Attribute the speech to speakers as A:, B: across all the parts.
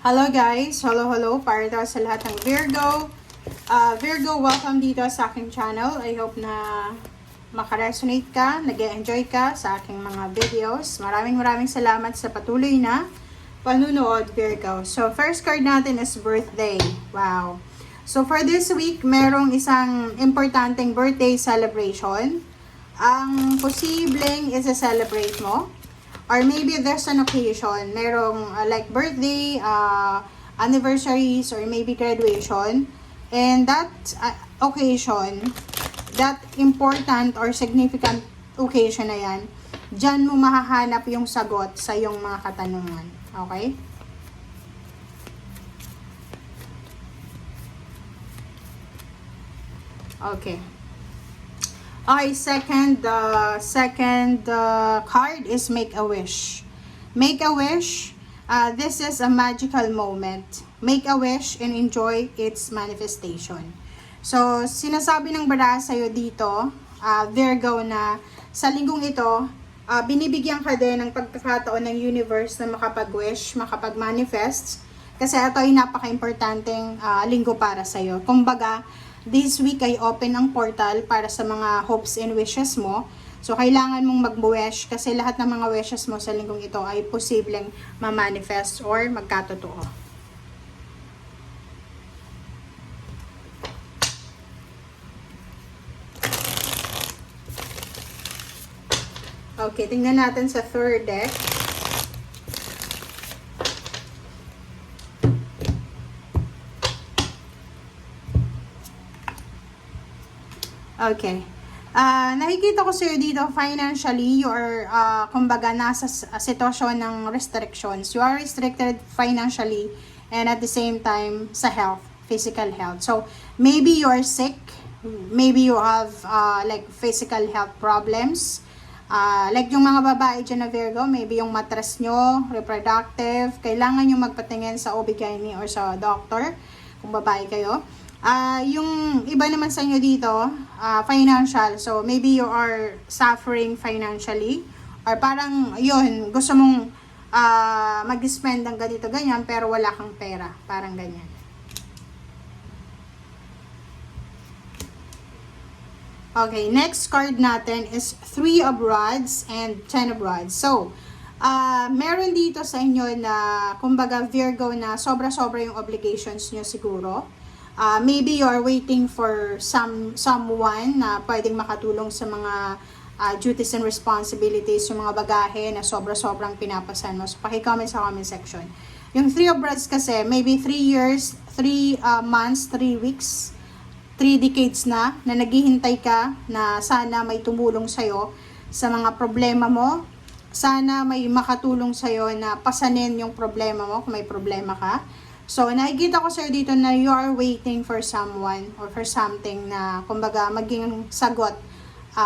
A: Hello guys! Hello! Para daw sa lahat ng Virgo. Virgo, welcome dito sa aking channel. I hope na makaresonate ka, nag-enjoy ka sa aking mga videos. Maraming salamat sa patuloy na panunood, Virgo. So, first card natin is birthday. Wow! So, for this week, merong isang importanteng birthday celebration. Ang posibleng isa-celebrate mo. Or maybe there's an occasion, merong like birthday, anniversaries, or maybe graduation. And that occasion, that important or significant occasion na yan, dyan mo mahahanap yung sagot sa iyong mga katanungan. Okay? Okay. Okay, second card is make a wish. Make a wish. This is a magical moment. Make a wish and enjoy its manifestation. So, sinasabi ng bara sa'yo dito, Virgo, na sa linggong ito, binibigyan ka din ng pagkakataon ng universe na makapag-wish, makapag-manifest. Kasi ito ay napaka-importanteng linggo para sa'yo. Kumbaga, this week ay open ang portal para sa mga hopes and wishes mo. So, kailangan mong mag-wish kasi lahat ng mga wishes mo sa linggong ito ay posibleng ma-manifest or magkatotoo. Okay, tingnan natin sa third deck. Okay. Nakikita ko sa'yo dito, financially, you are, kumbaga, nasa sitwasyon ng restrictions. You are restricted financially and at the same time sa health, physical health. So, maybe you are sick. Maybe you have, like, physical health problems. Like yung mga babae dyan na Virgo, maybe yung mattress nyo, reproductive, kailangan nyo magpatingin sa OB/GYN or sa doctor, kung babae kayo. Yung iba naman sa inyo dito, financial. So, maybe you are suffering financially. Or parang, yun, gusto mong mag-spend ng ganito, ganyan, pero wala kang pera. Parang ganyan. Okay, next card natin is 3 of Rods and 10 of Rods. So, meron dito sa inyo na, kumbaga, Virgo, na sobra-sobra yung obligations nyo siguro. Maybe you are waiting for someone na pwedeng makatulong sa mga duties and responsibilities, yung mga bagahe na sobra-sobrang pinapasan mo. So, paki-comment sa comment section. Yung 3 of Rods kasi, maybe 3 years, 3 months, 3 weeks, 3 decades na naghihintay ka na sana may tumulong sa'yo sa mga problema mo. Sana may makatulong sa'yo na pasanin yung problema mo kung may problema ka. So, nakikita ko sa'yo dito na you are waiting for someone or for something na, kumbaga, maging sagot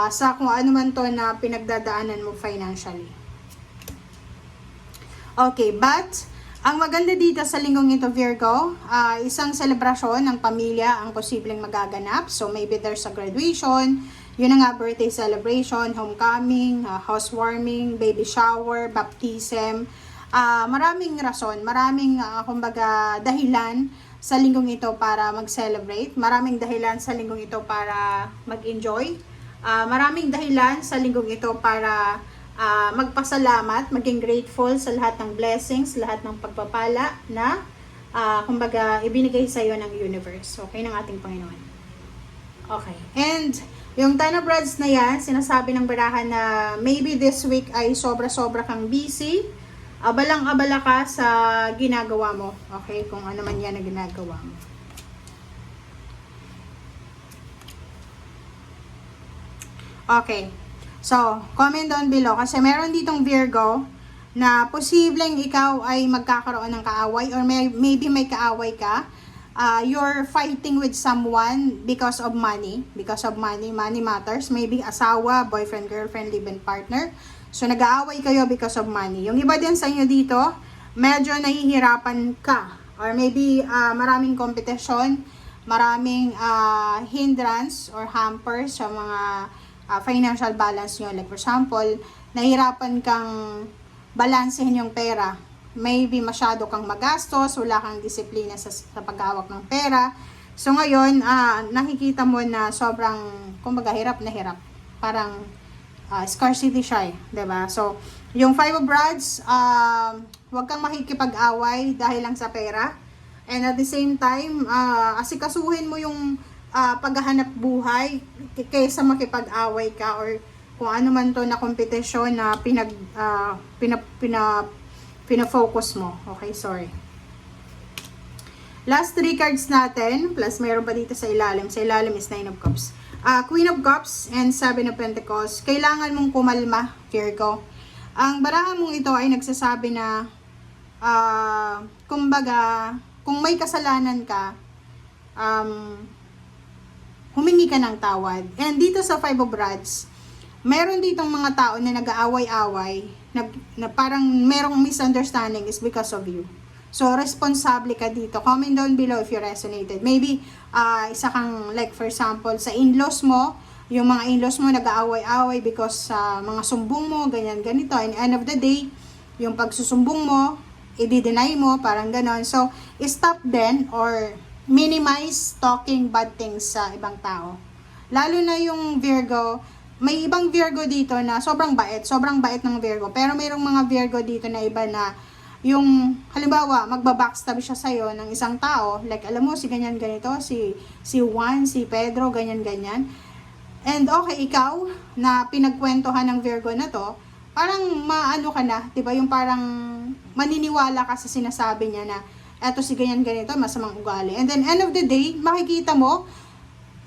A: sa kung ano man to na pinagdadaanan mo financially. Okay, but, ang maganda dito sa linggong ito, Virgo, isang selebrasyon ng pamilya ang posibleng magaganap. So, maybe there's a graduation, yun na nga, birthday celebration, homecoming, housewarming, baby shower, baptism. Maraming rason, maraming kumbaga dahilan sa linggong ito para mag-celebrate. Maraming dahilan sa linggong ito para mag-enjoy. Maraming dahilan sa linggong ito para magpasalamat, maging grateful sa lahat ng blessings, lahat ng pagpapala na kumbaga ibinigay sa iyo ng universe, okay, ng ating Panginoon. Okay, and yung 10 of Rods na yan, sinasabi ng barahan na maybe this week ay sobra-sobra kang busy. Abalang-abala ka sa ginagawa mo. Okay? Kung ano man yan na ginagawa mo. Okay. So, comment down below. Kasi meron ditong Virgo na posibleng ikaw ay magkakaroon ng kaaway or maybe may kaaway ka. You're fighting with someone because of money. Because of money. Money matters. Maybe asawa, boyfriend, girlfriend, live-in partner. So, nag-aaway kayo because of money. Yung iba din sa inyo dito, medyo nahihirapan ka. Or maybe maraming competition, maraming hindrance or hampers sa mga financial balance nyo. Like for example, nahihirapan kang balansehin yung pera maybe masyado kang magastos, wala kang disiplina sa paghawak ng pera. So ngayon, nakikita mo na sobrang, kumbaga, hirap na hirap. Parang scarcity siya, 'di ba? So, yung Five of Rods, huwag kang makikipag-away dahil lang sa pera. And at the same time, asikasuhin mo yung paghahanap buhay kaysa makipag-away ka or kung ano man to na kompetisyon na pina-focus mo. Okay, sorry. Last 3 cards natin, plus mayroon pa dito sa ilalim. Sa ilalim is 9 of Cups. Queen of Cups and 7 of Pentacles. Kailangan mong kumalma, Virgo. Ang barahan mong ito ay nagsasabi na, kumbaga, kung may kasalanan ka, humingi ka ng tawad. And dito sa 5 of Rods, meron ditong mga tao na nag-aaway-away, na parang merong misunderstanding is because of you. So, responsable ka dito. Comment down below if you resonated. Maybe, isa kang, like for example, sa in-laws mo, yung mga in-laws mo nag-aaway-away because sa mga sumbong mo, ganyan, ganito. And end of the day, yung pagsusumbong mo, i-deny mo, parang ganon. So, stop then or minimize talking bad things sa ibang tao. Lalo na yung Virgo, may ibang Virgo dito na sobrang bait ng Virgo. Pero mayroong mga Virgo dito na iba na yung, halimbawa, magbabackstab siya sa'yo ng isang tao, like, alam mo, si ganyan ganito, si Juan, si Pedro, ganyan ganyan. And okay, ikaw, na pinagkwentuhan ng Virgo na to, parang maano ka na, diba, yung parang maniniwala ka sa sinasabi niya na, eto si ganyan ganito, masamang ugali. And then, end of the day, makikita mo,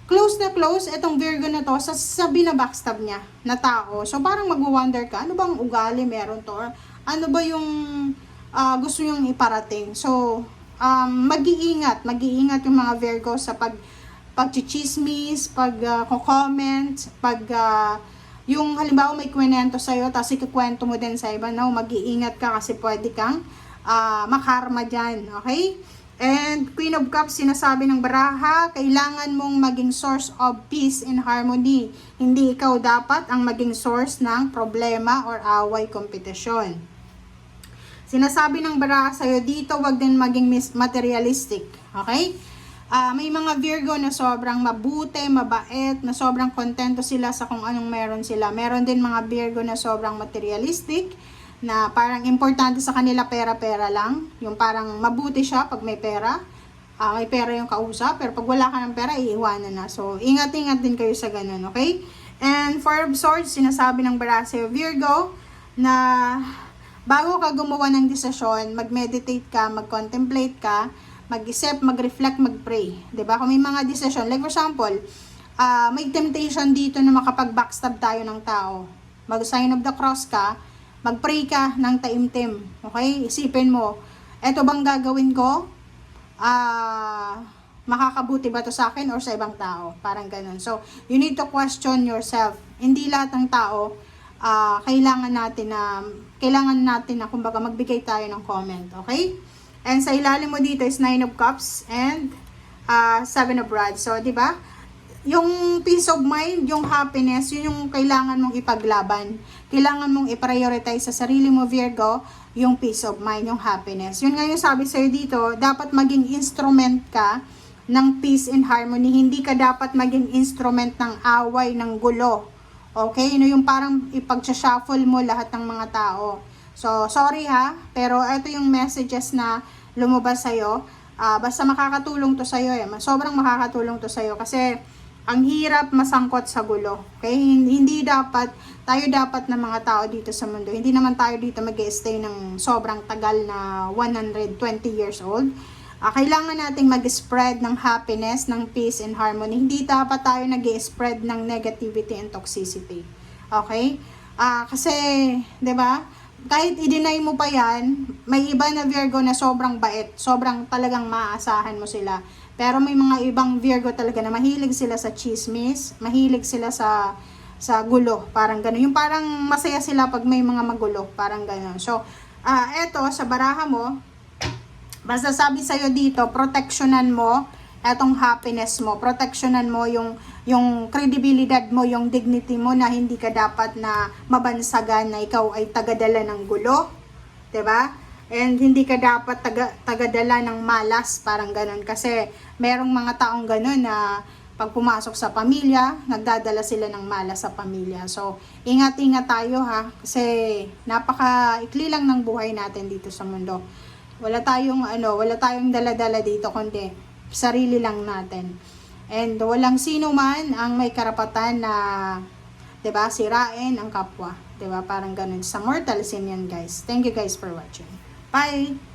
A: close na close itong Virgo na to sa binabackstab niya na tao. So, parang mag-wonder ka, ano bang ugali meron to? Or ano ba yung gusto yung iparating? So, mag-iingat yung mga Virgo sa pag-chichismis, pag-comment, yung halimbawa may kwento sa'yo, tapos ikukwento mo din sa iba, no? Mag-iingat ka kasi pwede kang makarma dyan, okay? And Queen of Cups, sinasabi ng baraha, kailangan mong maging source of peace and harmony. Hindi ikaw dapat ang maging source ng problema or away, kompetisyon. Sinasabi ng baraha sa'yo dito, wag din maging materialistic. Okay? May mga Virgo na sobrang mabuti, mabait, na sobrang kontento sila sa kung anong meron sila. Meron din mga Virgo na sobrang materialistic, na parang importante sa kanila pera-pera lang. Yung parang mabuti siya pag may pera. May pera yung kausap, pero pag wala ka ng pera, iiwanan na. So, ingat-ingat din kayo sa ganun, okay? And Four of Swords, sinasabi ng baraha sa'yo, Virgo, na bago ka gumawa ng desisyon, mag-meditate ka, mag-contemplate ka, mag-isip, mag-reflect, mag-pray. 'Di ba? Kung may mga desisyon, like for example, may temptation dito na makapag-backstab tayo ng tao. Mag-sign of the cross ka, mag-pray ka ng taimtim. Okay? Isipin mo, eto bang gagawin ko? Makakabuti ba to sa akin or sa ibang tao? Parang ganun. So, you need to question yourself. Hindi lahat ng tao kailangan natin na kumbaga magbigay tayo ng comment, okay? And sa ilalim mo dito is 9 of Cups and 7 of Rods. So, di ba? Yung peace of mind, yung happiness, yun yung kailangan mong ipaglaban. Kailangan mong i-prioritize sa sarili mo, Virgo, yung peace of mind, yung happiness. Yun nga yung sabi sa'yo dito, dapat maging instrument ka ng peace and harmony. Hindi ka dapat maging instrument ng away, ng gulo. Okay? Yung parang ipag-shuffle mo lahat ng mga tao. So, sorry ha, pero ito yung messages na lumabas sa'yo. Basta makakatulong to sa'yo eh. Sobrang makakatulong to sa'yo kasi ang hirap masangkot sa gulo. Okay? Hindi tayo dapat na mga tao dito sa mundo. Hindi naman tayo dito mag-stay ng sobrang tagal na 120 years old. Kailangan nating mag-spread ng happiness, ng peace and harmony. Hindi dapat tayo nag-spread ng negativity and toxicity. Okay? Kasi, 'di ba? Kahit i-deny mo pa yan, may iba na Virgo na sobrang bait, sobrang talagang maaasahan mo sila. Pero may mga ibang Virgo talaga na mahilig sila sa chismis, mahilig sila sa gulo, parang gano'n. Yung parang masaya sila pag may mga magulo, parang gano'n. So, eto, sa baraha mo, basta sabi sa'yo dito, protectionan mo etong happiness mo, protectionan mo yung kredibilidad mo, yung dignity mo na hindi ka dapat na mabansagan na ikaw ay tagadala ng gulo, 'di ba? And hindi ka dapat tagadala ng malas, parang ganun. Kasi merong mga taong ganun na pag pumasok sa pamilya, nagdadala sila ng malas sa pamilya. So, ingat-ingat tayo ha. Kasi napaka-ikli lang ng buhay natin dito sa mundo. Wala tayong dala-dala dito kundi sarili lang natin. And walang sino man ang may karapatan na 'di ba, sirain ang kapwa. 'Di ba? Parang ganun. Sa mortal sin yan, guys. Thank you guys for watching. Bye!